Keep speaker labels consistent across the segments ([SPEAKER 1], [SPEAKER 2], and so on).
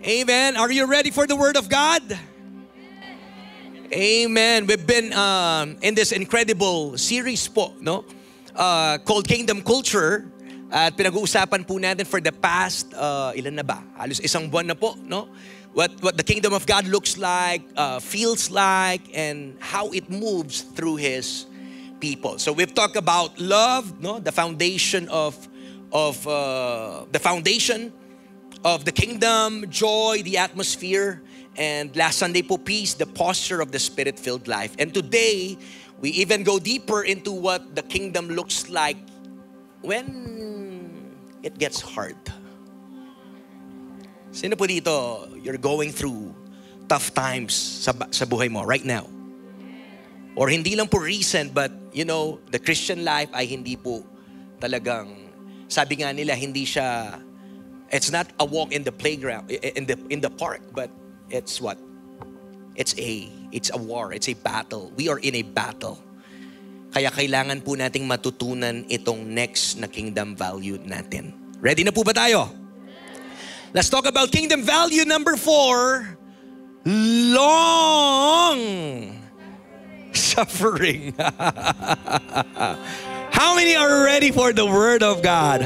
[SPEAKER 1] Amen. Are you ready for the Word of God? Amen. We've been in this incredible series po, no? Called Kingdom Culture. At pinag-uusapan po natin for the past, ilan na ba? Halos isang buwan na po, no? What the kingdom of God looks like, feels like, and how it moves through His people. So we've talked about love, no? The foundation of the kingdom, joy, the atmosphere, and last Sunday po, peace, the posture of the Spirit-filled life. And today, we even go deeper into what the kingdom looks like when it gets hard. Sino po dito, you're going through tough times sa buhay mo right now? Or hindi lang po recent, but you know, the Christian life ay hindi po talagang, sabi nga nila, hindi siya, it's not a walk in the playground, in the park, but it's what? It's a war, it's a battle. We are in a battle. Kaya kailangan po nating matutunan itong next na kingdom value natin. Ready na po ba tayo? Let's talk about kingdom value number 4. Long suffering. How many are ready for the Word of God?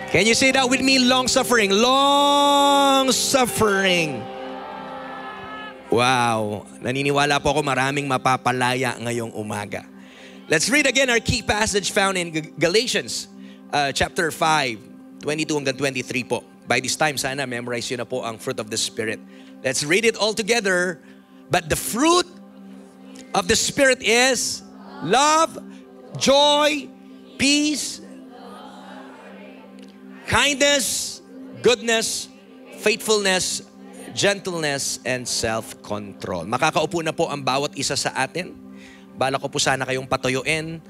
[SPEAKER 1] Can you say that with me? Long suffering. Long suffering. Wow. Naniniwala po ako maraming mapapalaya ngayong umaga. Let's read again our key passage found in Galatians chapter 5, 22 hanggang 23 po. By this time, sana memorize yun na po ang fruit of the Spirit. Let's read it all together. But the fruit of the Spirit is love, joy, peace, kindness, goodness, faithfulness, gentleness, and self-control. Makakaupo na po ang bawat isa sa atin. Bala ko po sana kayong patuyuin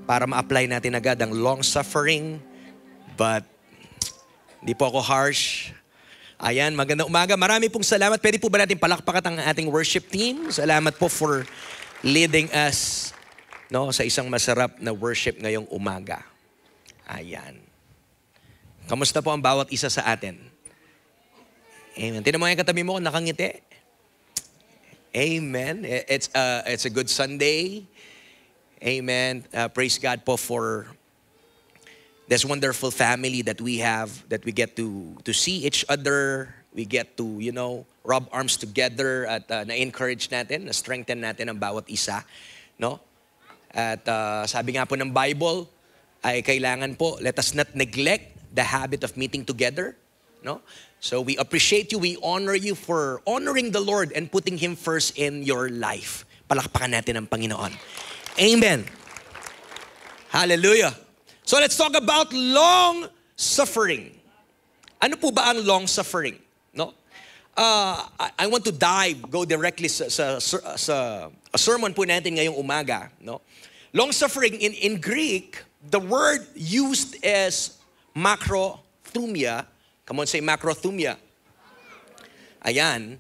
[SPEAKER 1] para ma-apply natin agad ang long-suffering. But hindi po ako harsh. Ayan, magandang umaga. Marami pong salamat. Pwede po ba natin palakpakan ang ating worship team? Salamat po for leading us, no, sa isang masarap na worship ngayong umaga. Ayan. Kamusta po ang bawat isa sa atin? Amen. Tinan mo yung katabi mo, nakangiti. Amen. It's a good Sunday. Amen. Praise God po for this wonderful family that we have, that we get to see each other. We get to, you know, rub arms together at na-encourage natin, na-strengthen natin ang bawat isa. No? At sabi nga po ng Bible, ay kailangan po, let us not neglect the habit of meeting together. No? So we appreciate you, we honor you for honoring the Lord and putting Him first in your life. Palakpakan natin ang Panginoon. Amen. Hallelujah. So let's talk about long suffering. Ano po ba ang long suffering? No? I want to go directly sa sermon po natin ngayong umaga. No? Long suffering in Greek, the word used is macrothumia. Come on, say macrothumia. Ayan.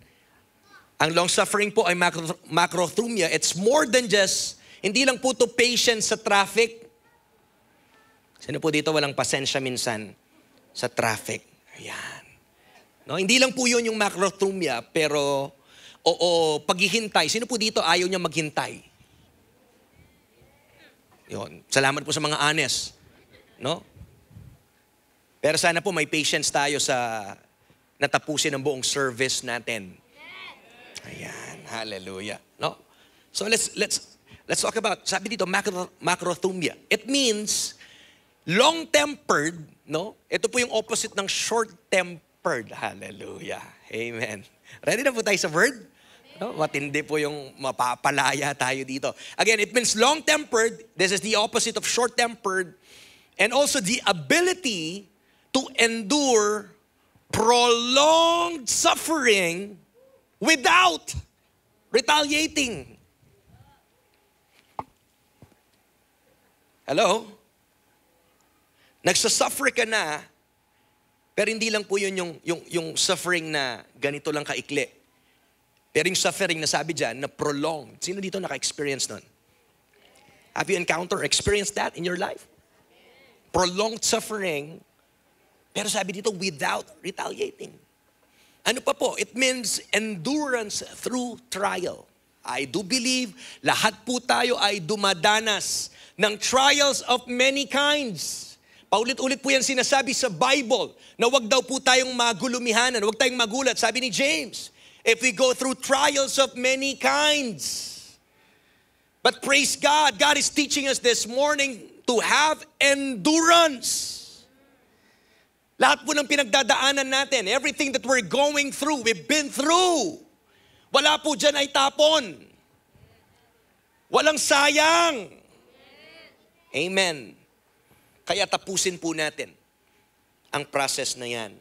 [SPEAKER 1] Ang long suffering po ay macrothumia. It's more than just, hindi lang po to patience sa traffic. Sino po dito walang pasensya minsan sa traffic? Ayan. No, hindi lang po yun yung macrothumia, pero paghihintay. Sino po dito ayaw niya maghintay? Yun. Salamat po sa mga honest. No? Pero sana po may patience tayo sa natapusin ang buong service natin. Ayan, hallelujah. No? So let's talk about, sabi dito, macrothumia. It means long-tempered, no? Ito po yung opposite ng short-tempered. Hallelujah. Amen. Ready na po tayo sa word? No? Matindi po yung mapapalaya tayo dito. Again, it means long-tempered. This is the opposite of short-tempered. And also the ability to endure prolonged suffering without retaliating. Hello? Nagsasuffer ka na, pero hindi lang po yun yung suffering na ganito lang kaikli. Pero yung suffering na sabi dyan, na prolonged. Sino dito naka-experience nun? Have you experienced that in your life? Prolonged suffering, pero sabi dito, without retaliating. Ano pa po? It means endurance through trial. I do believe lahat po tayo ay dumadanas ng trials of many kinds. Paulit-ulit po yan sinasabi sa Bible na wag daw po tayong magulumihanan, wag tayong magulat. Sabi ni James, if we go through trials of many kinds. But praise God, God is teaching us this morning to have endurance. Lahat po ng pinagdadaanan natin, everything that we're going through, we've been through. Wala po dyan ay tapon. Walang sayang. Amen. Kaya tapusin po natin ang process na yan.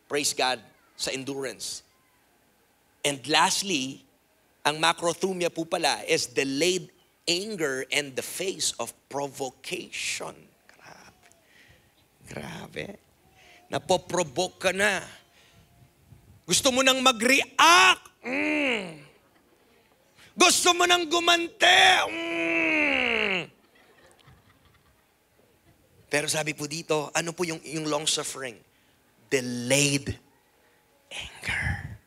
[SPEAKER 1] Praise God sa endurance. And lastly, ang macrothumia po pala is delayed anger and the face of provocation. Grabe. Grabe. Napoprovoke ka na. Gusto mo nang mag-react. Gusto mo nang gumante. Pero sabi po dito, ano po yung long suffering? Delayed anger.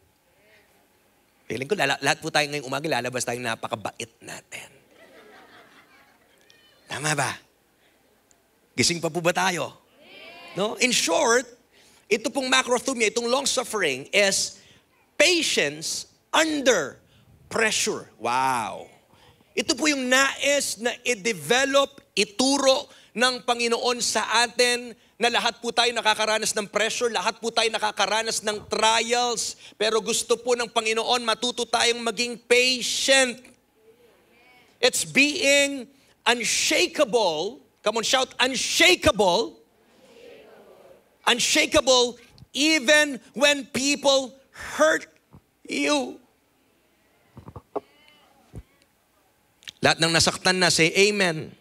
[SPEAKER 1] Feeling ko, lahat po tayo ngayong umaga, lalabas tayong napakabait natin. Tama ba? Gising pa po ba tayo? No? In short, ito pong macrothumia, itong long suffering is patience under pressure. Wow! Ito po yung nais na i-develop, ituro ng Panginoon sa atin na lahat po tayo nakakaranas ng pressure, lahat po tayo nakakaranas ng trials, pero gusto po ng Panginoon matuto tayong maging patient. It's being unshakable. Come on, shout, unshakable. Unshakable even when people hurt you. Lahat ng nasaktan na, say amen.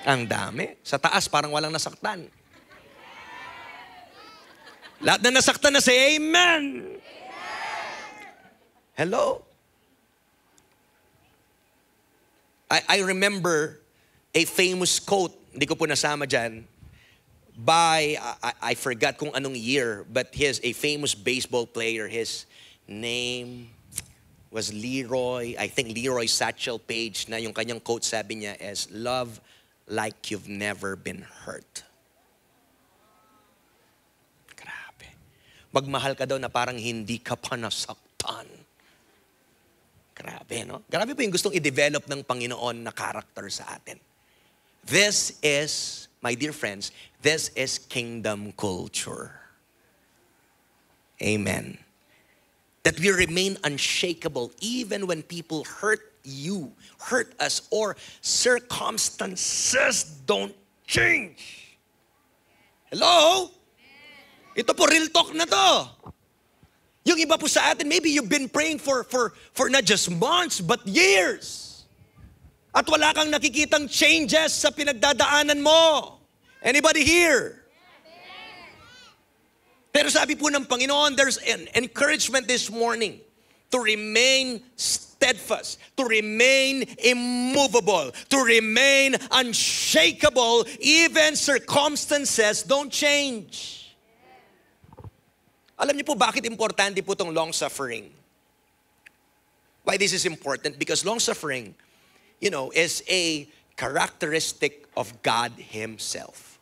[SPEAKER 1] Ang dami. Sa taas, parang walang nasaktan. Lahat ng nasaktan na, say amen. Hello? I remember a famous quote, hindi ko po nasama dyan, by, I forgot kung anong year, but he's a famous baseball player. His name was Leroy, I think Leroy Satchel Paige, na yung kanyang quote sabi niya is, love like you've never been hurt. Grabe. Magmahal ka daw na parang hindi ka pa nasaktan. Grabe, no? Grabe po yung gustong i-develop ng Panginoon na character sa atin. This is, my dear friends, this is kingdom culture. Amen. That we remain unshakable even when people hurt you, hurt us, or circumstances don't change. Hello? Ito po, real talk na to. Yung iba po sa atin, maybe you've been praying for not just months, but years. At wala kang nakikitang changes sa pinagdadaanan mo. Anybody here? Pero sabi po ng Panginoon, there's an encouragement this morning to remain steadfast, to remain immovable, to remain unshakable, even circumstances don't change. Alam niyo po bakit importante po itong long suffering? Why this is important? Because long suffering, is a characteristic of God Himself.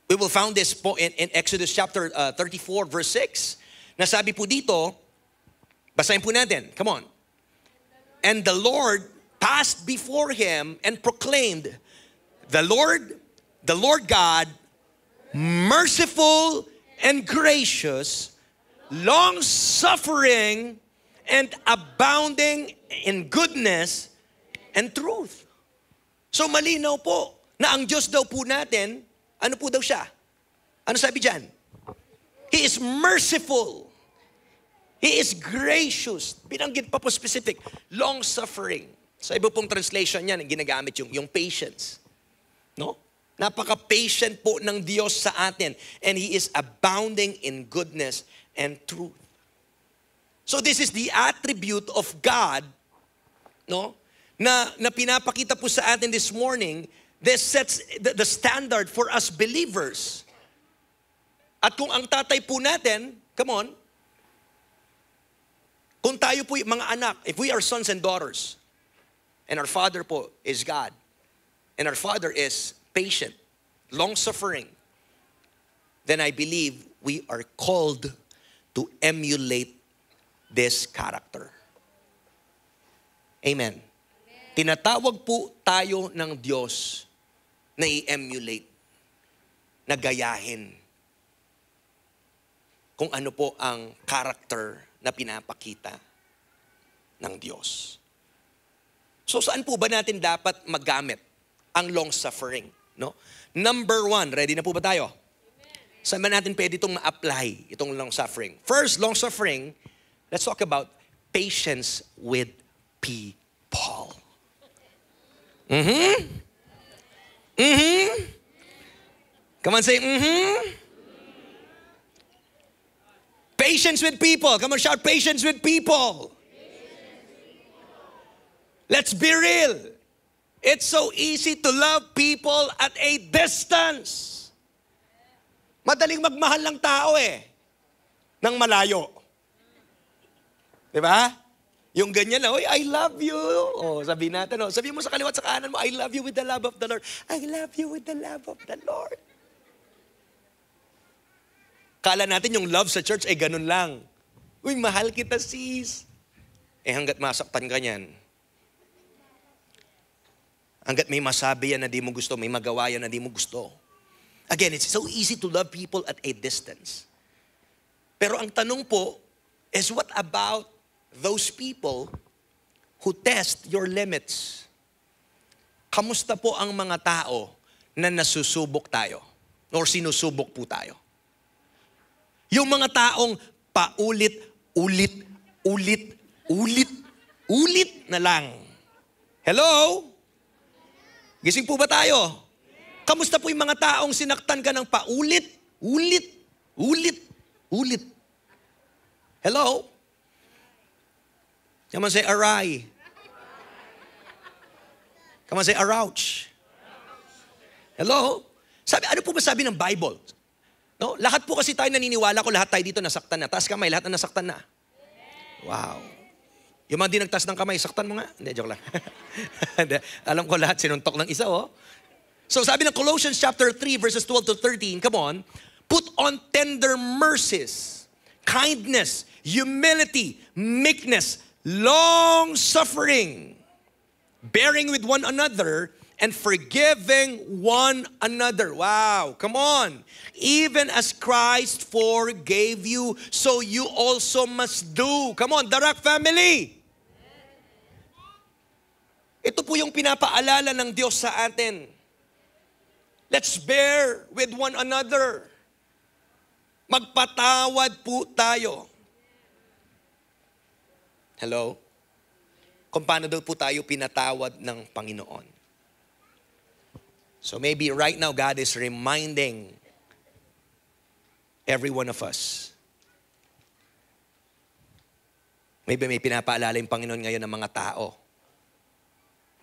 [SPEAKER 1] We will find this po in Exodus chapter 34, verse 6. Nasabi po dito, basahin po natin, come on. And the Lord passed before him and proclaimed, the Lord God, merciful and gracious, long-suffering, and abounding in goodness and truth. So malinaw po na ang Diyos daw po natin, ano po daw siya? Ano sabi dyan? He is merciful. He is gracious. Binanggit pa po specific. Long-suffering. Sa iba pong translation niyan, ginagamit yung patience. No? Napaka-patient po ng Diyos sa atin. And He is abounding in goodness and truth. So this is the attribute of God, no? Na pinapakita po sa atin this morning. This sets the standard for us believers. At kung ang tatay po natin, come on, kung tayo po mga anak, if we are sons and daughters, and our Father po is God, and our Father is patient, long-suffering, then I believe we are called to emulate this character. Amen. Tinatawag po tayo ng Diyos na i-emulate, na gayahin kung ano po ang character na pinapakita ng Diyos. So saan po ba natin dapat magamit ang long-suffering? No? Number 1, ready na po ba tayo? Saan ba natin pwede itong ma-apply, itong long-suffering? First, long-suffering, let's talk about patience with people. Come on, say, Patience with people. Come on, shout, patience with people. Let's be real. It's so easy to love people at a distance. Madaling magmahal ng tao ng malayo. Diba? Yung ganyan lang, I love you. Sabihin natin, sabihin mo sa kaliwa at sa kanan mo, I love you with the love of the Lord. I love you with the love of the Lord. Kala natin yung love sa church ay ganun lang. Uy, mahal kita sis. Hanggat masaktan ka niyan. Hanggat may masabi yan na di mo gusto, may magawa yan na di mo gusto. Again, it's so easy to love people at a distance. Pero ang tanong po is, what about those people who test your limits? Kamusta po ang mga tao na nasusubok tayo? Or sinusubok po tayo? Yung mga taong paulit-ulit na lang. Hello? Gising po ba tayo? Kamusta po yung mga taong sinaktan ka ng paulit-ulit? Hello? Come on, say aray. Come on, say arouch. Hello? Ano po ba sabi ng Bible? No? Lahat po kasi tayo naniniwala ko, lahat tayo dito nasaktan na. Taas kamay, lahat na nasaktan na. Wow. Yung mga di nagtaas ng kamay, saktan mo nga. Hindi, joke lang. Alam ko lahat, sinuntok ng isa, So sabi ng Colossians chapter 3, verses 12 to 13, come on, put on tender mercies, kindness, humility, meekness, long-suffering, bearing with one another, and forgiving one another. Wow, come on. Even as Christ forgave you, so you also must do. Come on, the Rock family. Ito po yung pinapaalala ng Diyos sa atin. Let's bear with one another. Magpatawad po tayo. Hello? Kung paano daw po tayo pinatawad ng Panginoon. So maybe right now, God is reminding every one of us. Maybe may pinapaalala yung Panginoon ngayon ng mga tao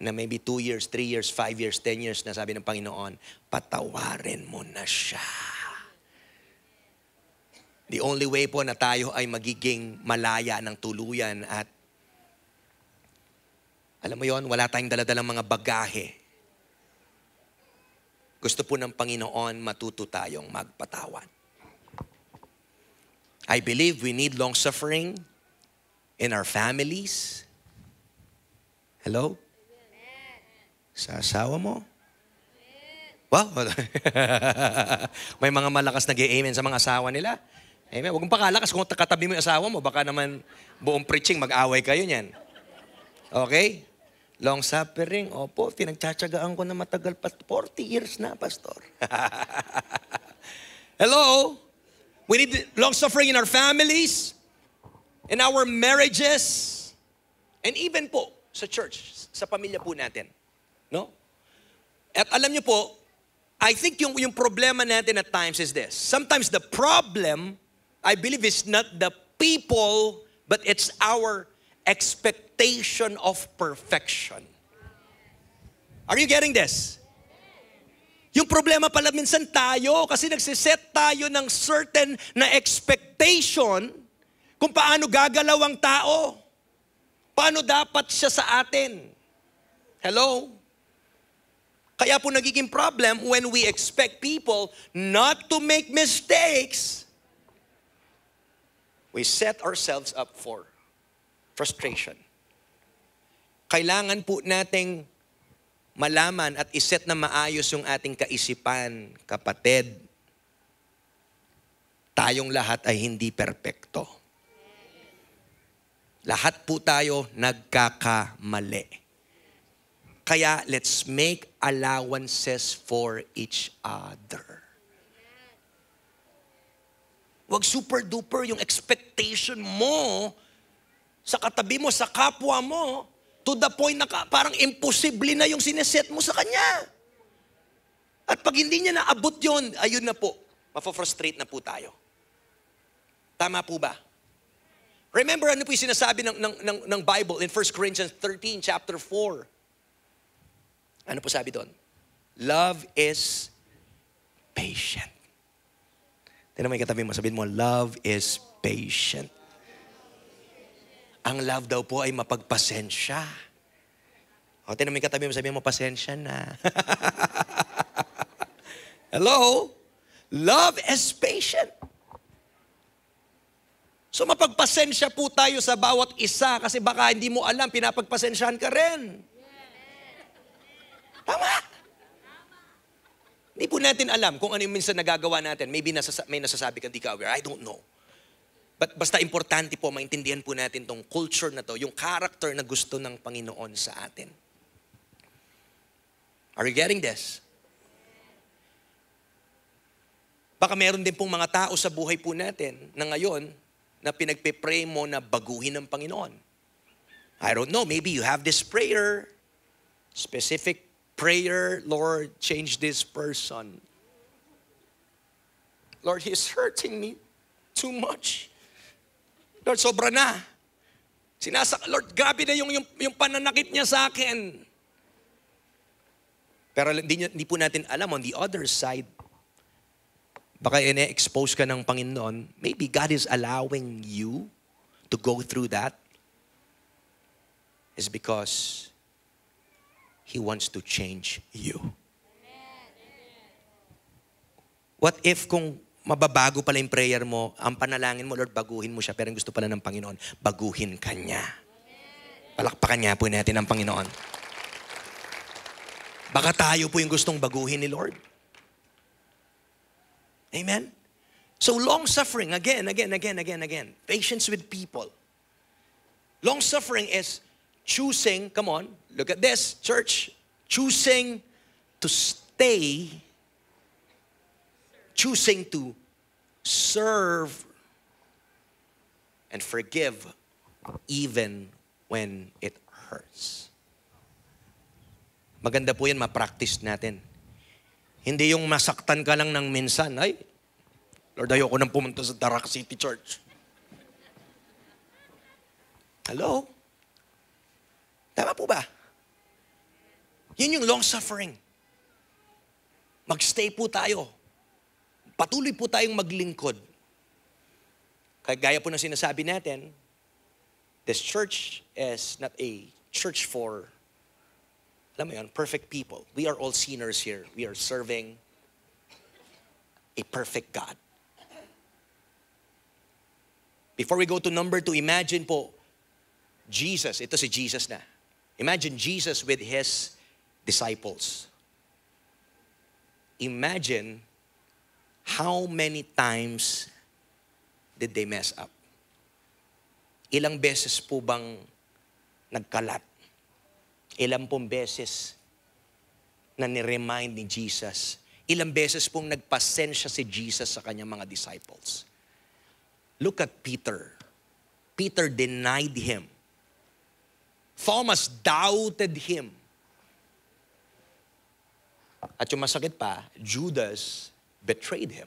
[SPEAKER 1] na maybe 2 years, 3 years, 5 years, 10 years na sabi ng Panginoon, patawarin mo na siya. The only way po na tayo ay magiging malaya ng tuluyan at alam mo yon, wala tayong daladalang mga bagahe. Gusto po ng Panginoon matuto tayong magpatawad. I believe we need long-suffering in our families. Hello? Sa asawa mo? Wow. May mga malakas nag-i-amen sa mga asawa nila. Amen. Huwag mong pakalakas kung katabi mo yung asawa mo. Baka naman buong preaching mag-away kayo niyan. Okay? Long-suffering, opo, pinagtsatsagaan ko na matagal pa. 40 years na, Pastor. Hello? We need long-suffering in our families, in our marriages, and even po sa church, sa pamilya po natin. No? At alam niyo po, I think yung problema natin at times is this. Sometimes the problem, I believe, is not the people, but it's our expectation of perfection. Are you getting this? Yung problema pala minsan tayo kasi nagsiset tayo ng certain na expectation kung paano gagalaw ang tao. Paano dapat siya sa atin. Hello? Kaya po nagiging problem when we expect people not to make mistakes. We set ourselves up for frustration. Kailangan po nating malaman at iset na maayos yung ating kaisipan, kapatid. Tayong lahat ay hindi perpekto. Lahat po tayo nagkakamali. Kaya let's make allowances for each other. Wag super duper yung expectation mo sa katabi mo, sa kapwa mo, to the point na parang imposible na yung sineset mo sa kanya. At pag hindi niya naabot yun, ayun na po, mafo-frustrate na po tayo. Tama po ba? Remember ano po yung sinasabi ng Bible in 1 Corinthians 13, chapter 4. Ano po sabi doon? Love is patient. Tignan mo yung katabi mo, sabihin mo, love is patient. Ang love daw po ay mapagpasensya. O, tignan mo yung katabi mo, sabihin mo, pasensya na. Hello? Love is patient. So mapagpasensya po tayo sa bawat isa kasi baka hindi mo alam, pinapagpasensyahan ka rin. Tama. Hindi po natin alam kung ano yung minsan nagagawa natin. Maybe may nasasabi ka, di ka aware. I don't know. But basta importante po, maintindihan po natin tong culture na to, yung character na gusto ng Panginoon sa atin. Are you getting this? Baka meron din pong mga tao sa buhay po natin na ngayon na pinagpe-pray mo na baguhin ng Panginoon. I don't know, maybe you have this prayer, specific prayer, Lord, change this person. Lord, he's hurting me too much. Lord, sobra na. Lord, grabe na yung pananakit niya sa akin. Pero hindi po natin alam, on the other side, baka ine-expose ka ng Panginoon, maybe God is allowing you to go through that is because He wants to change you. What if kung mababago pala yung prayer mo, ang panalangin mo, Lord, baguhin mo siya, pero gusto pala ng Panginoon, baguhin ka niya. Palakpakan niya po natin ang Panginoon. Baka tayo po yung gustong baguhin ni Lord. Amen? So long-suffering, again. Patience with people. Long-suffering is choosing, come on, look at this, church. Choosing to stay, choosing to serve and forgive even when it hurts. Maganda po yan, ma-practice natin. Hindi yung masaktan ka lang ng minsan, ay, Lord, ayoko nang pumunta sa Darak City Church. Hello? Tama po ba? Yun yung long-suffering. Magstay po tayo. Patuloy po tayong maglingkod. Kaya gaya po ng sinasabi natin, this church is not a church for, alam mo yun, perfect people. We are all sinners here. We are serving a perfect God. Before we go to number 2, imagine po, Jesus, ito si Jesus na. Imagine Jesus with His disciples. Imagine how many times did they mess up? Ilang beses po bang nagkalat? Ilang pong beses na ni-remind ni Jesus? Ilang beses pong nagpasensya si Jesus sa kanyang mga disciples? Look at Peter. Peter denied Him. Thomas doubted Him. At yung masakit pa, Judas betrayed Him.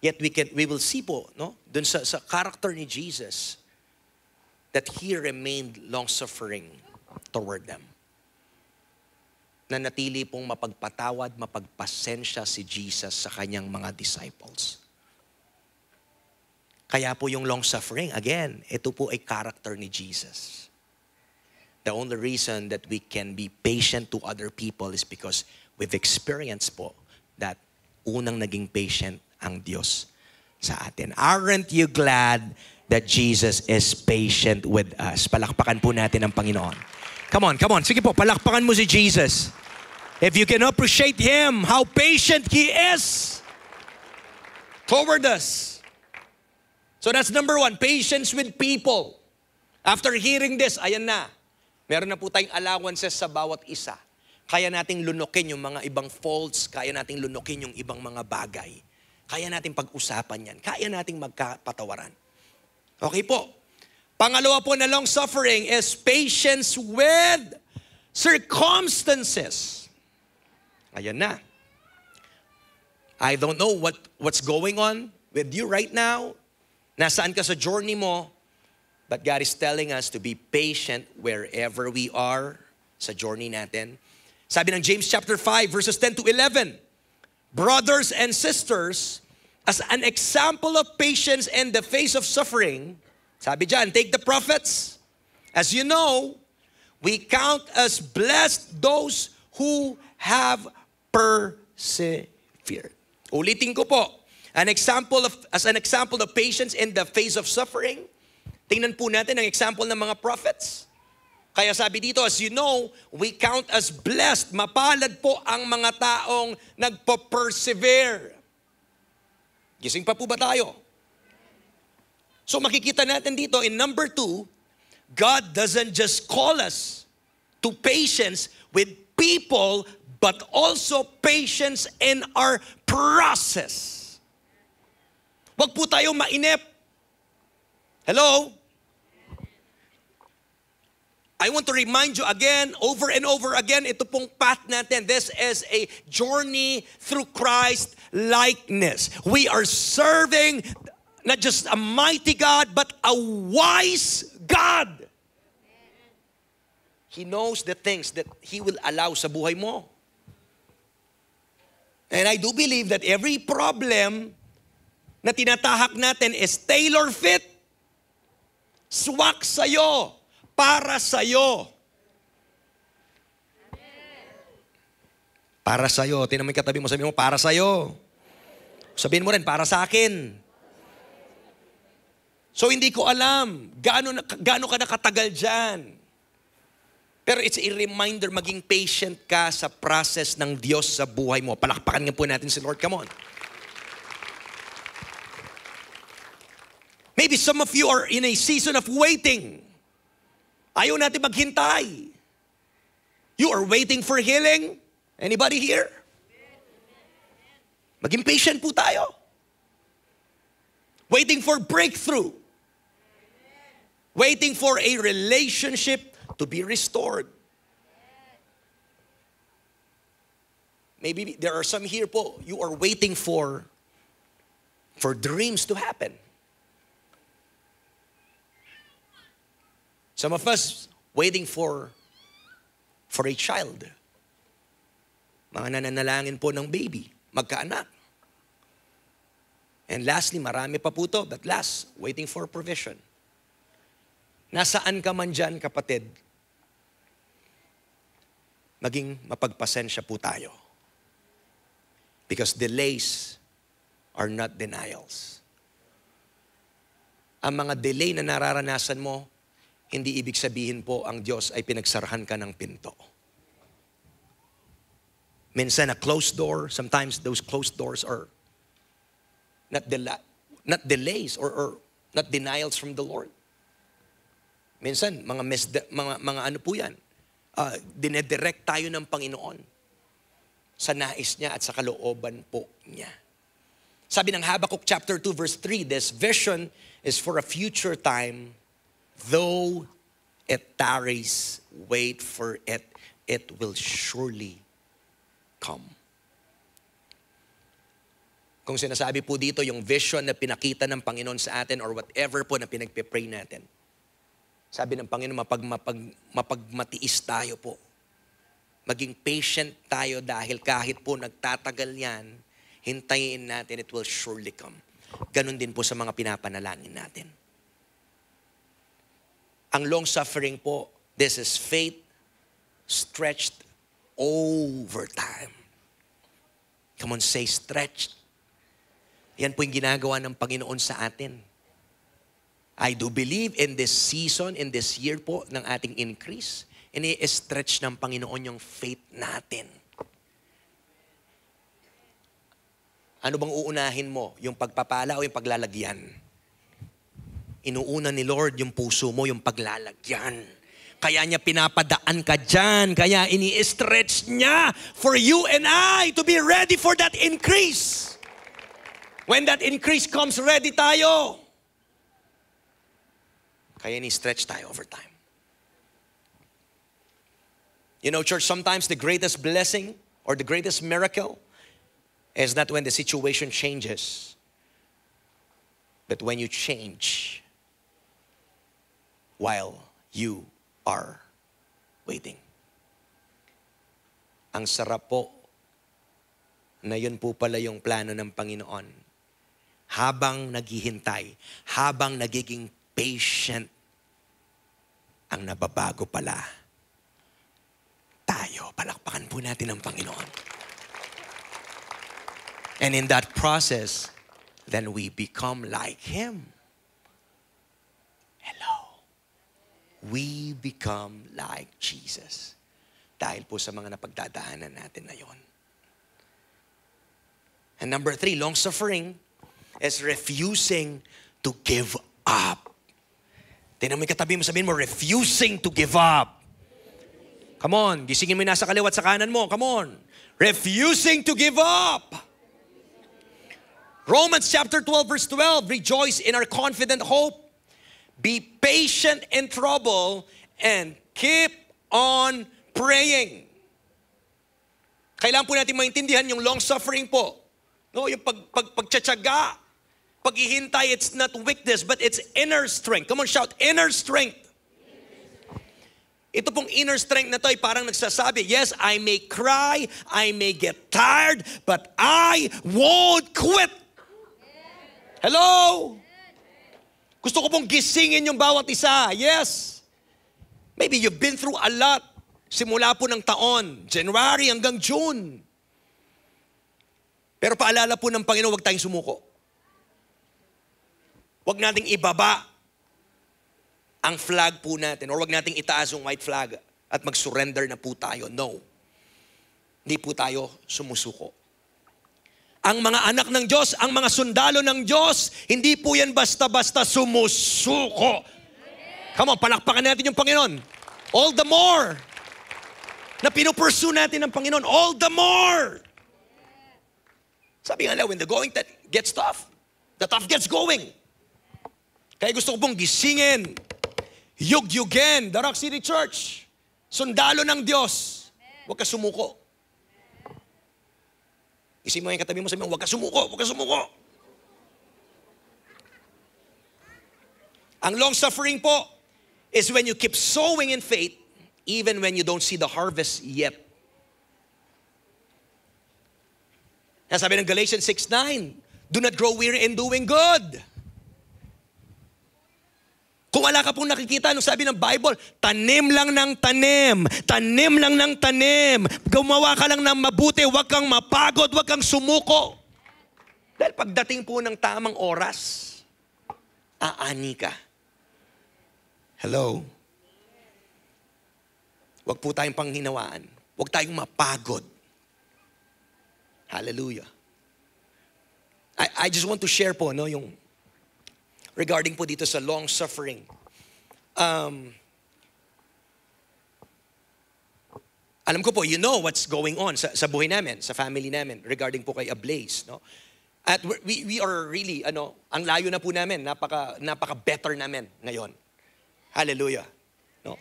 [SPEAKER 1] Yet we will see po, no? Dun sa character ni Jesus, that He remained long-suffering toward them. na natili pong mapagpatawad, mapagpasensya si Jesus sa kanyang mga disciples. Kaya po yung long suffering, again, ito po ay character ni Jesus. The only reason that we can be patient to other people is because we've experienced po that unang naging patient ang Diyos sa atin. Aren't you glad that Jesus is patient with us? Palakpakan po natin ang Panginoon. Come on. Sige po, palakpakan mo si Jesus. If you can appreciate Him, how patient He is toward us. So that's number one, patience with people. After hearing this, ayan na. Meron na po tayong allowances sa bawat isa. Kaya nating lunukin yung mga ibang faults, kaya nating lunukin yung ibang mga bagay. Kaya nating pag-usapan yan. Kaya nating magkapatawaran. Okay po. Pangalawa po na long suffering is patience with circumstances. Ayan na. I don't know what's going on with you right now. Nasaan ka sa journey mo. But God is telling us to be patient wherever we are sa journey natin. Sabi ng James chapter 5 verses 10 to 11, brothers and sisters, as an example of patience in the face of suffering, sabi dyan, take the prophets. As you know, we count as blessed those who have persevered. Ulitin ko po, as an example of patience in the face of suffering, tingnan po natin ang example ng mga prophets. Kaya sabi dito, as you know, we count as blessed. Mapalad po ang mga taong nagpo-persevere. Gising pa po ba tayo? So makikita natin dito in number 2, God doesn't just call us to patience with people, but also patience in our process. Huwag po tayo mainip. Hello? I want to remind you again, over and over again, ito pong path natin. This is a journey through Christ likeness. We are serving not just a mighty God, but a wise God. He knows the things that He will allow sa buhay mo. And I do believe that every problem na tinatahak natin is tailor-fit. Swak sa'yo. Para sa'yo. Para sa'yo. Tingnan mo yung katabi mo, sabihin mo, para sa'yo. Sabihin mo rin, para sa akin. So hindi ko alam, gaano ka nakatagal dyan. Pero it's a reminder, maging patient ka sa process ng Diyos sa buhay mo. Palakpakan nga po natin si Lord, come on. Maybe some of you are in a season of waiting. Ayaw natin maghintay. You are waiting for healing? Anybody here? Maging patient po tayo. Waiting for breakthrough. Waiting for a relationship to be restored. Maybe there are some here po, you are waiting for dreams to happen. Some of us waiting for a child. Mga nananalangin po ng baby, magkaanak. And lastly, marami pa po to, but last, waiting for provision. Nasaan ka man dyan, kapatid, maging mapagpasensya po tayo. Because delays are not denials. Ang mga delay na nararanasan mo, hindi ibig sabihin po ang Diyos ay pinagsarahan ka ng pinto. Minsan a closed door, sometimes those closed doors are not delays or not denials from the Lord. Minsan mga ano po yan, dinedirect tayo ng Panginoon sa nais niya at sa kalooban po niya. Sabi ng Habakkuk chapter 2 verse 3, this vision is for a future time. Though it tarries, wait for it, it will surely come. Kung sinasabi po dito yung vision na pinakita ng Panginoon sa atin or whatever po na pinagpipray natin, sabi ng Panginoon, mapagmatiis tayo po. Maging patient tayo dahil kahit po nagtatagal yan, hintayin natin, it will surely come. Ganon din po sa mga pinapanalangin natin. Ang long suffering po, this is faith stretched over time. Come on, say stretched. Yan po yung ginagawa ng Panginoon sa atin. I do believe in this season, in this year po ng ating increase, ini-stretch ng Panginoon yung faith natin. Ano bang uunahin mo? Yung pagpapala o yung paglalagyan? Inuuna ni Lord yung puso mo, yung paglalagyan. Kaya niya pinapadaan ka dyan. Kaya ini-stretch niya for you and I to be ready for that increase. When that increase comes, ready tayo. Kaya ini-stretch tayo over time. You know, church, sometimes the greatest blessing or the greatest miracle is not when the situation changes, but when you change while you are waiting. Ang sarap po na yun po pala yung plano ng Panginoon. Habang naghihintay, habang nagiging patient, ang nababago pala tayo. Palakpakan po natin ang Panginoon. And in that process, then we become like Him. Hello. We become like Jesus. Dahil po sa mga napagdadaanan natin na yon. And number 3, long suffering is refusing to give up. Tingnan mo yung katabi mo, sabihin mo, refusing to give up. Come on, gisingin mo yung nasa kaliwa at sa kanan mo. Come on. Refusing to give up. Romans chapter 12 verse 12, rejoice in our confident hope. Be patient in trouble and keep on praying. Kailangan po natin maintindihan yung long suffering po. No, yung pagtsatsaga, paghihintay, it's not weakness, but it's inner strength. Come on, shout, inner strength. Ito pong inner strength na to ay parang nagsasabi, yes, I may cry, I may get tired, but I won't quit. Hello? Gusto ko pong gisingin yung bawat isa. Yes. Maybe you've been through a lot. Simula po ng taon, January hanggang June. Pero paalala po ng Panginoon, huwag tayong sumuko. Huwag nating ibaba ang flag po natin or huwag nating itaas yung white flag at mag-surrender na po tayo. No. Hindi po tayo sumusuko. Ang mga anak ng Diyos, ang mga sundalo ng Diyos, hindi po yan basta-basta sumusuko. Come on, palakpakan natin yung Panginoon. All the more na pinupursue natin ng Panginoon, all the more. Sabi nga lang, when the going gets tough, the tough gets going. Kaya gusto ko pong gisingin, yugyugin, the Rock City Church, sundalo ng Diyos. Huwag ka sumuko. Isipin mo yung katabi mo, sabi mo, huwag ka sumuko, huwag ka sumuko. Ang long suffering po is when you keep sowing in faith even when you don't see the harvest yet. Sabi ng Galatians 6:9, do not grow weary in doing good. Kung wala ka pong nakikita, nung sabi ng Bible, tanim lang ng tanim, tanim lang ng tanim, gumawa ka lang ng mabuti, huwag kang mapagod, huwag kang sumuko. Dahil pagdating po ng tamang oras, aani ka. Hello? Huwag po tayong panghinawaan. Huwag tayong mapagod. Hallelujah. I just want to share po, no, yung regarding po dito sa long suffering. Alam ko po, you know what's going on sa buhay namin, sa family namin, regarding po kay Ablaze, no? At we are really, ang layo na po namin, napaka better namin ngayon. Hallelujah. No?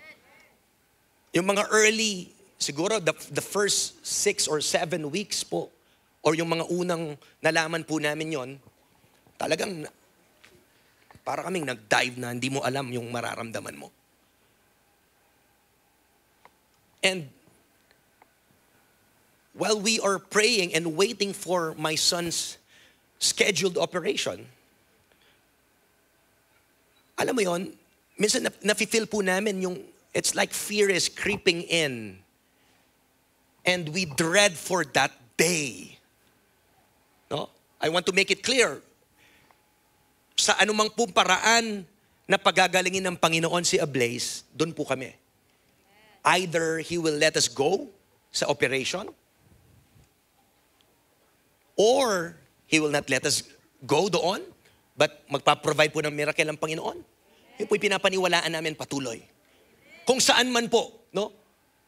[SPEAKER 1] Yung mga early, siguro the first 6 or 7 weeks po, or yung mga unang nalaman po namin yon, talagang para kaming nag-dive na hindi mo alam yung mararamdaman mo. And while we are praying and waiting for my son's scheduled operation, alam mo yon, minsan nafe-feel po namin yung, it's like fear is creeping in. And we dread for that day. No? I want to make it clear. Sa anumang pong paraan na pagagalingin ng Panginoon si Ablaze, doon po kami. Either He will let us go sa operation, or He will not let us go doon, but magpa-provide po ng miracle ang Panginoon. Yun po'y pinapaniwalaan namin patuloy. Kung saan man po, no?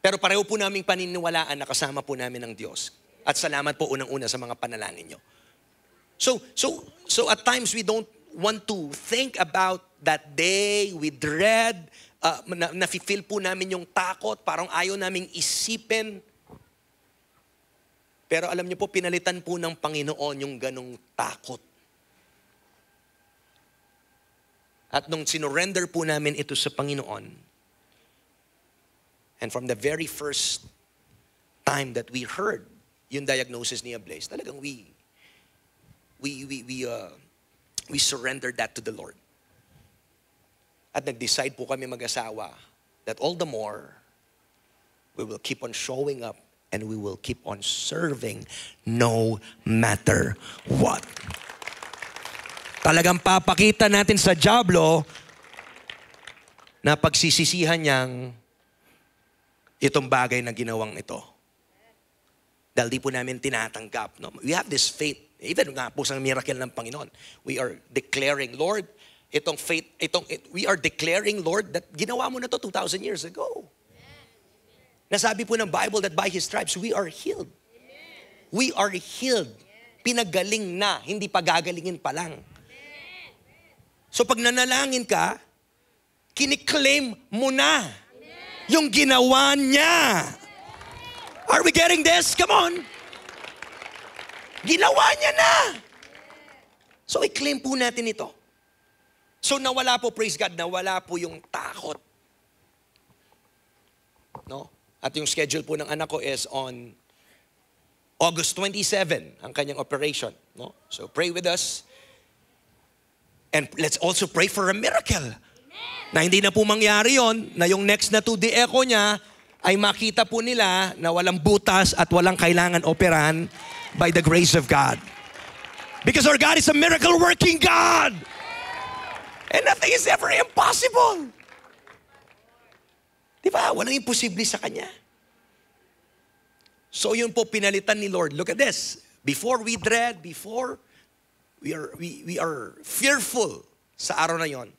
[SPEAKER 1] Pero pareho po naming paniniwalaan na kasama po namin ng Diyos. At salamat po unang-una sa mga panalangin nyo. So at times we don't want to think about that day. We dread, nafe-feel po namin yung takot, parang ayaw naming isipin. Pero alam niyo po, pinalitan po ng Panginoon yung ganong takot. At nung sinurrender po namin ito sa Panginoon, and from the very first time that we heard yung diagnosis ni Ablaze, talagang we surrendered that to the Lord. At nag-decide po kami mag-asawa that all the more, we will keep on showing up and we will keep on serving no matter what. Talagang papakita natin sa Diablo na pagsisisihan niyang itong bagay na ginawang ito. Dahil di po namin tinatanggap. No? We have this faith. Even nga po sa miracle ng Panginoon. We are declaring, Lord, itong faith, we are declaring, Lord, that ginawa mo na to 2,000 years ago. Nasabi po ng Bible that by His stripes, we are healed. We are healed. Pinagaling na, hindi pagagalingin pa lang. So pag nanalangin ka, kiniklaim mo na yung ginawa niya. Are we getting this? Come on. Ginawa niya na. So i-claim po natin ito. So nawala po, praise God, nawala po yung takot. No? At yung schedule po ng anak ko is on August 27, ang kanyang operation. No? So pray with us. And let's also pray for a miracle. Na hindi na po mangyari yon, na yung next na 2D echo niya ay makita po nila na walang butas at walang kailangan operahan by the grace of God. Because our God is a miracle-working God. And nothing is ever impossible. Di ba? Walang imposible sa Kanya. So yun po pinalitan ni Lord. Look at this. Before we dread, before we are fearful sa araw na yon.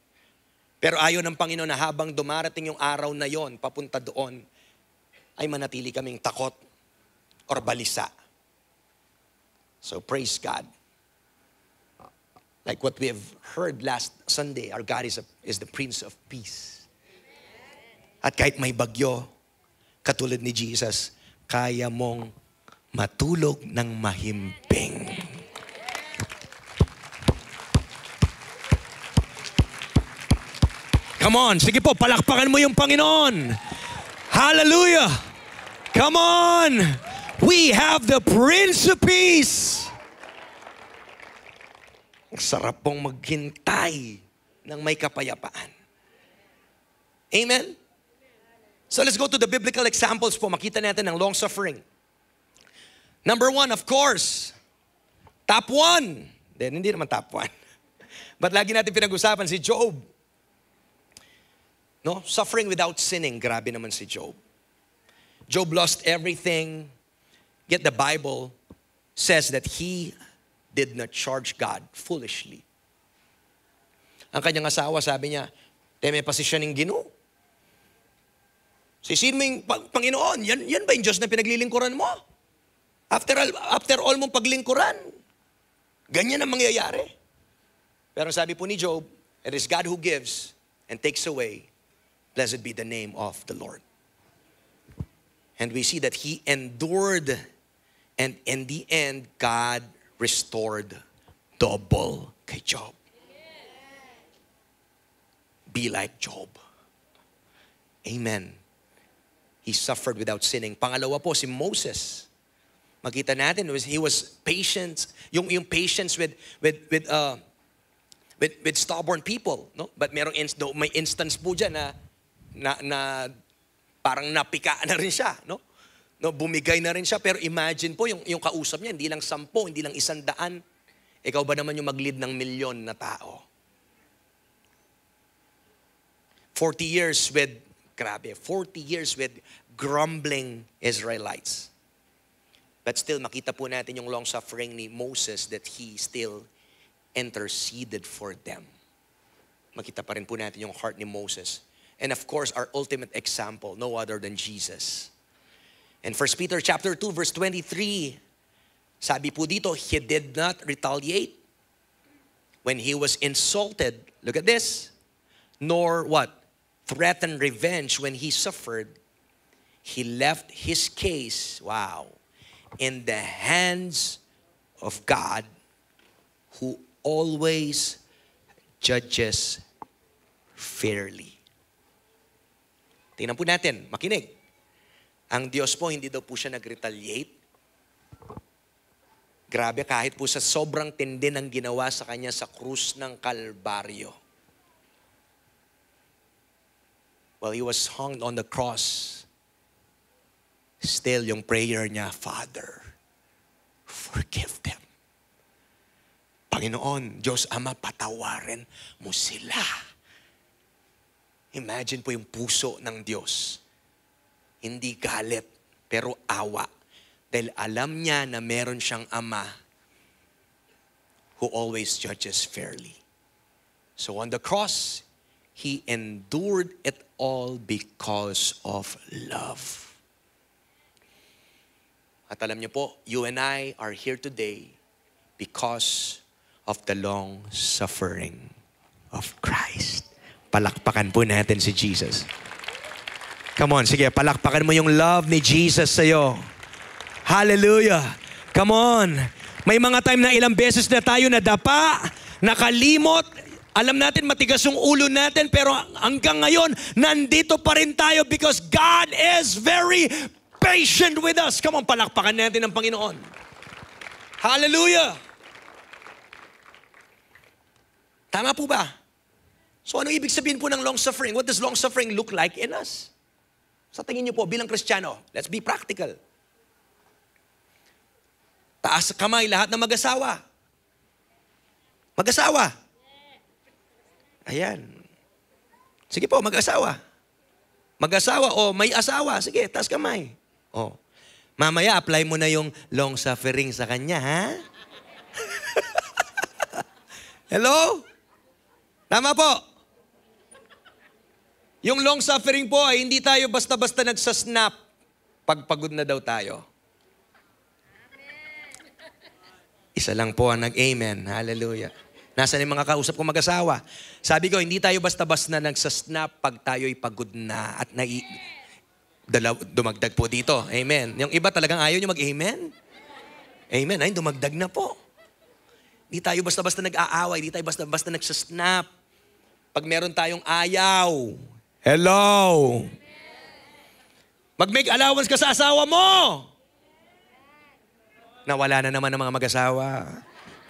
[SPEAKER 1] Pero ayaw ng Panginoon na habang dumarating yung araw na yon, papunta doon, ay manatili kaming takot or balisa. So praise God. Like what we have heard last Sunday, our God is the Prince of Peace. At kahit may bagyo, katulad ni Jesus, kaya mong matulog ng mahimbing. Come on, sige po, palakpakan mo yung Panginoon. Hallelujah! Come on! We have the Prince of Peace. Ang sarap pong maghintay ng may kapayapaan. Amen? So let's go to the biblical examples po. Makita natin ang long suffering. Number 1, of course, top 1. Hindi naman top 1. But lagi natin pinag-usapan si Job. No? Suffering without sinning. Grabe naman si Job. Job lost everything. Yet the Bible says that he did not charge God foolishly. Ang kanyang asawa, sabi niya, teme pa siya ng Ginoo. Sisihin mo yung Panginoon, yan ba yung Diyos na pinaglilingkuran mo? After all mong paglingkuran, ganyan ang mangyayari. Pero sabi po ni Job, it is God who gives and takes away. Blessed be the name of the Lord. And we see that he endured, and in the end, God restored double kay Job. Be like Job. Amen. He suffered without sinning. Pangalawa po, si Moses. Makita natin, he was patient, yung patience with stubborn people, no? But may instance po diyan na parang napika na rin siya, no? No, bumigay na rin siya, pero imagine po yung kausap niya, hindi lang 10, hindi lang 100. Ikaw ba naman yung mag-lead ng milyon na tao? 40 years with grumbling Israelites. But still, makita po natin yung long suffering ni Moses that he still interceded for them. Makita pa rin po natin yung heart ni Moses. And of course, our ultimate example, no other than Jesus. In 1 Peter chapter 2, verse 23, sabi po dito, he did not retaliate when he was insulted. Look at this. Nor what? Threaten revenge when he suffered. He left his case, wow, in the hands of God who always judges fairly. Tingnan po natin, makinig. Ang Diyos po, hindi daw po siya nag-retaliate. Grabe, kahit po sa sobrang tindi ng ginawa sa kanya sa krus ng Kalbaryo. While he was hung on the cross, still yung prayer niya, Father, forgive them. Panginoon, Diyos Ama, patawarin mo sila. Imagine po yung puso ng Diyos. Hindi galit, pero awa. Dahil alam niya na meron siyang Ama who always judges fairly. So on the cross, He endured it all because of love. At alam niyo po, you and I are here today because of the long suffering of Christ. Palakpakan po natin si Jesus. Come on, sige, palakpakan mo yung love ni Jesus sa'yo. Hallelujah. Come on. May mga time na ilang beses na tayo nadapa, nakalimot, alam natin matigas yung ulo natin, pero hanggang ngayon, nandito pa rin tayo because God is very patient with us. Come on, palakpakan natin ang Panginoon. Hallelujah. Tama po ba? So ano ibig sabihin po ng long suffering? What does long suffering look like in us? Sa tingin niyo po, bilang Kristiyano, let's be practical. Taas kamay lahat ng mag-asawa. Mag-asawa. Ayan. Sige po, mag-asawa. Mag-asawa o may asawa. Sige, taas kamay. O. Mamaya, apply mo na yung long suffering sa kanya, ha? Hello? Tama po. Yung long suffering po ay hindi tayo basta-basta nagsasnap pag pagod na daw tayo. Isa lang po ang nag-amen. Hallelujah. Nasaan yung mga kausap ko mag-asawa? Sabi ko, hindi tayo basta-basta nagsasnap pag tayo'y pagod na at dumagdag po dito. Amen. Yung iba talagang ayaw nyo mag-amen? Amen. Ay, dumagdag na po. Hindi tayo basta-basta nag-aaway. Hindi tayo basta-basta nagsasnap. Pag meron tayong ayaw. Hello. Mag-make allowance ka sa asawa mo. Nawala na naman ang mga mag-asawa.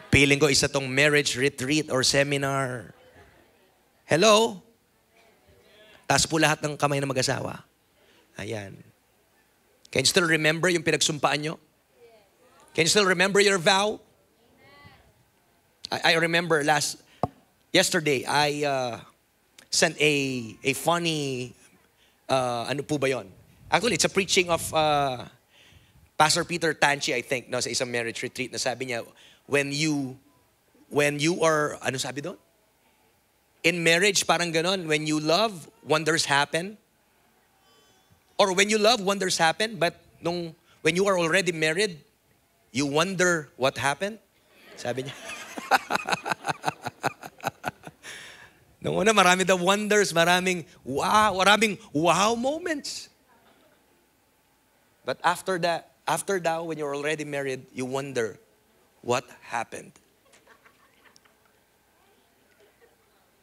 [SPEAKER 1] Feeling ko isa tong marriage retreat or seminar. Hello? Taas po lahat ng kamay ng mag-asawa. Ayan. Can you still remember yung pinagsumpaan nyo? Can you still remember your vow? I remember yesterday, I sent a funny, ano po ba yon? Actually, it's a preaching of Pastor Peter Tanchi, I think, no, sa isang marriage retreat na sabi niya, when you are, ano sabi doon? In marriage, parang ganon, when you love, wonders happen. Or when you love, wonders happen, but when you are already married, you wonder what happened. Sabi niya. Nung una, marami daw wonders, maraming wow moments. But after that, when you're already married, you wonder, what happened?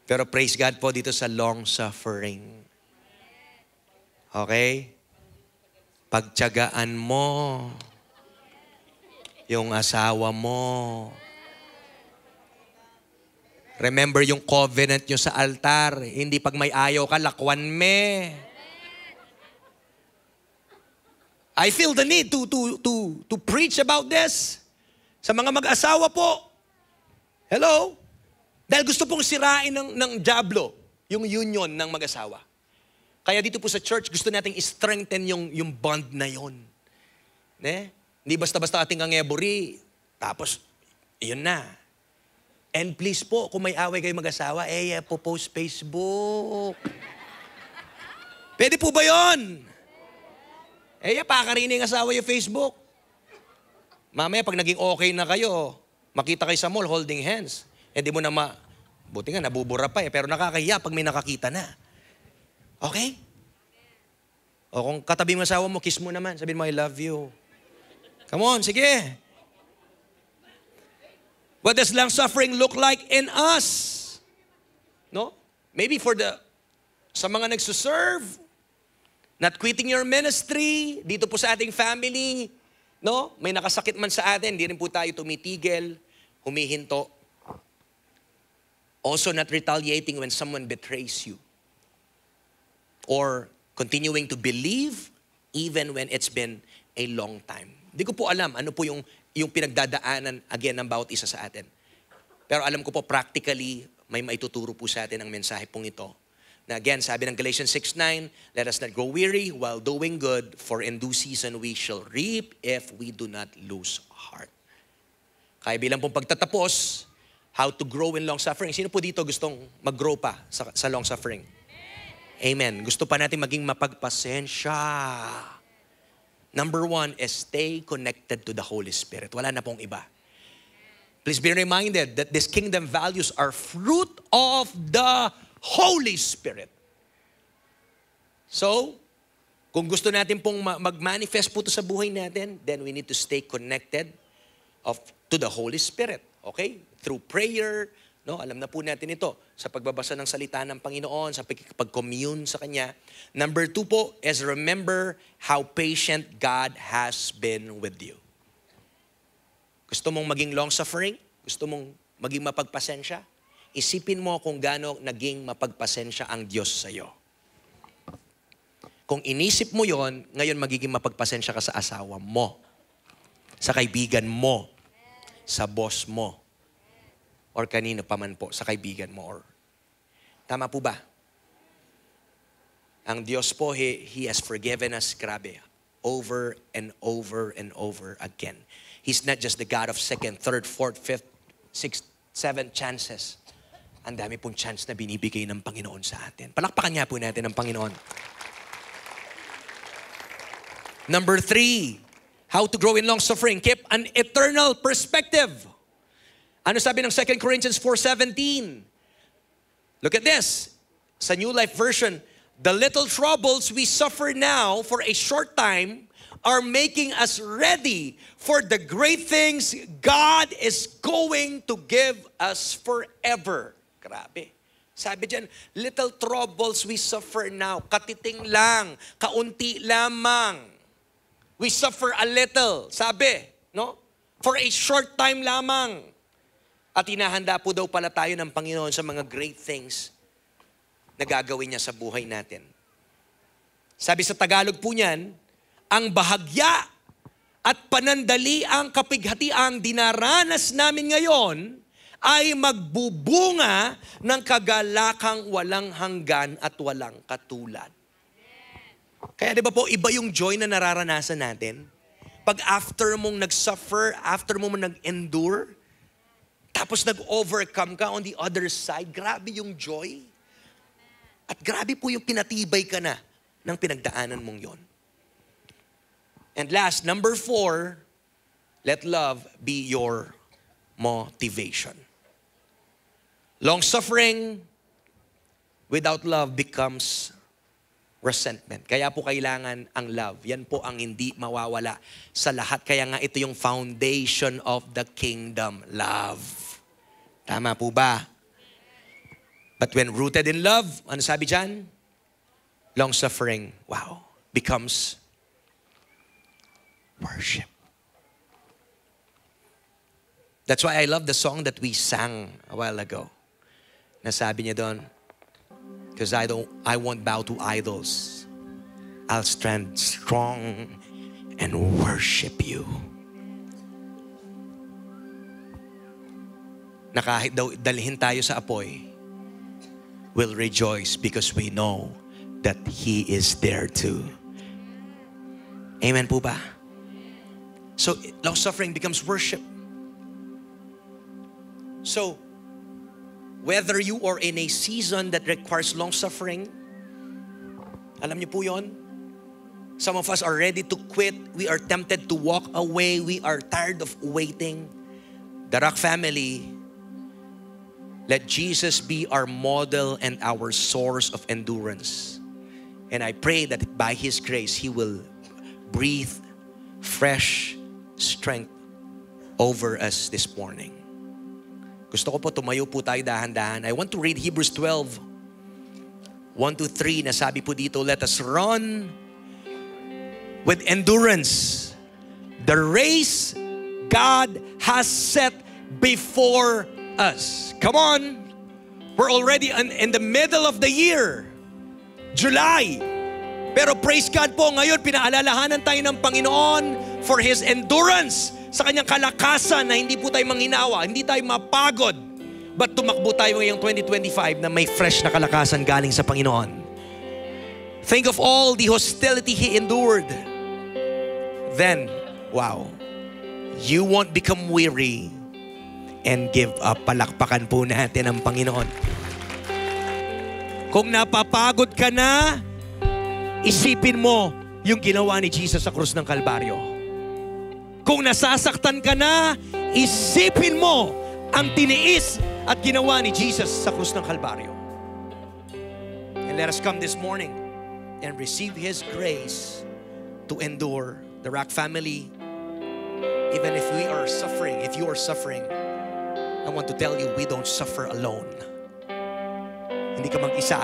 [SPEAKER 1] Pero praise God po dito sa long suffering. Okay? Pagtiyagaan mo. yung asawa mo. Remember yung covenant nyo sa altar. Hindi pag may ayaw ka, lakwan me. I feel the need to preach about this sa mga mag-asawa po. Hello? Dahil gusto pong sirain ng diablo yung union ng mag-asawa. Kaya dito po sa church, gusto nating i-strengthen yung bond na yon. Ne? Hindi basta-basta ating angeburi, tapos, yun na. And please po, kung may away kayo mag-asawa, post Facebook. Pwede po ba yun? Pakarinig ang asawa yung Facebook. Mamaya, pag naging okay na kayo, makita kayo sa mall holding hands. Hindi mo na buti nga, nabubura pa pero nakakahiya pag may nakakita na. Okay? O kung katabi mo asawa mo, kiss mo naman. Sabihin mo, I love you. Come on, sige. What does long suffering look like in us? No? Maybe sa mga nagsuserve, not quitting your ministry, dito po sa ating family, no? May nakasakit man sa atin, hindi rin po tayo tumitigil, humihinto. Also not retaliating when someone betrays you. Or continuing to believe even when it's been a long time. Hindi ko po alam ano po yung pinagdadaanan again ng bawat isa sa atin. Pero alam ko po practically may maituturo po sa atin ang mensahe pong ito. Na again, sabi ng Galatians 6:9, let us not grow weary while doing good, for in due season we shall reap if we do not lose heart. Kaya bilang pong pagtatapos, how to grow in long suffering. Sino po dito gustong mag-grow pa sa long suffering? Amen. Gusto pa natin maging mapagpasensya. Number 1 is stay connected to the Holy Spirit. Wala na pong iba. Please be reminded that these kingdom values are fruit of the Holy Spirit. So, kung gusto natin pong mag-manifest po ito sa buhay natin, then we need to stay connected to the Holy Spirit. Okay? Through prayer, no? Alam na po natin ito sa pagbabasa ng salita ng Panginoon, sa pag-commune sa Kanya. Number 2 po is remember how patient God has been with you. Gusto mong maging long-suffering? Gusto mong maging mapagpasensya? Isipin mo kung gaano naging mapagpasensya ang Diyos sa iyo. Kung inisip mo yon, ngayon magiging mapagpasensya ka sa asawa mo, sa kaibigan mo, sa boss mo, or kanino pa man po, sa kaibigan mo. Tama po ba? Ang Diyos po, He has forgiven us, grabe, over and over and over again. He's not just the God of second, third, fourth, fifth, sixth, seventh chances. Ang dami pong chance na binibigay ng Panginoon sa atin. Palakpakan niya po natin ang Panginoon. Number 3, how to grow in long suffering. Keep an eternal perspective. Ano sabi ng 2 Corinthians 4:17? Look at this. Sa New Life Version, the little troubles we suffer now for a short time are making us ready for the great things God is going to give us forever. Grabe. Sabi dyan, little troubles we suffer now. Katiting lang, kaunti lamang. We suffer a little, sabi, no? For a short time lamang. At hinahanda po daw pala tayo ng Panginoon sa mga great things na gagawin niya sa buhay natin. Sabi sa Tagalog po niyan, ang bahagya at panandaliang kapighatiang dinaranas namin ngayon ay magbubunga ng kagalakang walang hanggan at walang katulad. Kaya di ba po, iba yung joy na nararanasan natin? Pag after mong nag-suffer, after mong nag-endure, tapos nag-overcome ka on the other side, grabe yung joy. At grabe po yung pinatibay ka na ng pinagdaanan mong yon. And last, number 4, let love be your motivation. Long-suffering without love becomes resentment. Kaya po kailangan ang love. Yan po ang hindi mawawala sa lahat. Kaya nga ito yung foundation of the kingdom, love. Tama po ba? But when rooted in love, ano sabi dyan? Long-suffering, becomes worship. That's why I love the song that we sang a while ago. Nasabi niya doon, because I won't bow to idols. I'll stand strong and worship you. Na kahit daw dalhin tayo sa apoy, we'll rejoice because we know that He is there too. Amen po ba? So, long-suffering becomes worship. So, whether you are in a season that requires long-suffering, alam niyo po yon. Some of us are ready to quit. We are tempted to walk away. We are tired of waiting. The Rock family, let Jesus be our model and our source of endurance. And I pray that by His grace, He will breathe fresh strength over us this morning. Gusto ko po tumayo po tayo dahan-dahan. I want to read Hebrews 12, 1-3, na sabi po dito, let us run with endurance the race God has set before us. Come on. We're already in the middle of the year. July. Pero praise God po, ngayon pinaalalahanan tayo ng Panginoon for His endurance, sa kanyang kalakasan na hindi po tayo manghinawa, hindi tayo mapagod, but tumakbo tayo ngayong 2025 na may fresh na kalakasan galing sa Panginoon. Think of all the hostility He endured. Then, wow, you won't become weary and give up. Palakpakan po natin ang Panginoon. Kung napapagod ka na, isipin mo yung ginawa ni Jesus sa krus ng Kalbaryo. Kung nasasaktan ka na, isipin mo ang tiniis at ginawa ni Jesus sa krus ng Kalbaryo. And let us come this morning and receive His grace to endure. The Rock family, even if we are suffering, if you are suffering, I want to tell you, we don't suffer alone. Hindi ka mag-isa.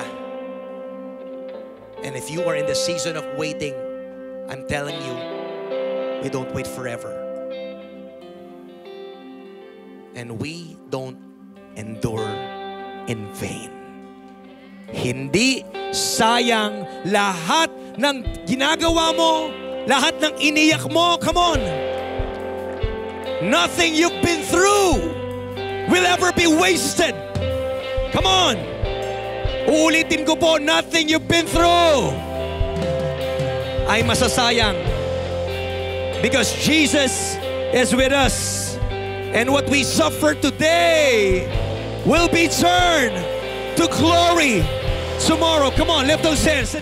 [SPEAKER 1] And if you are in the season of waiting, I'm telling you, we don't wait forever. And we don't endure in vain. Hindi sayang lahat ng ginagawa mo, lahat ng iniyak mo. Come on. Nothing you've been through will ever be wasted. Come on. Uulitin ko po, nothing you've been through ay masasayang. Because Jesus is with us. And what we suffer today will be turned to glory tomorrow. Come on, lift those hands.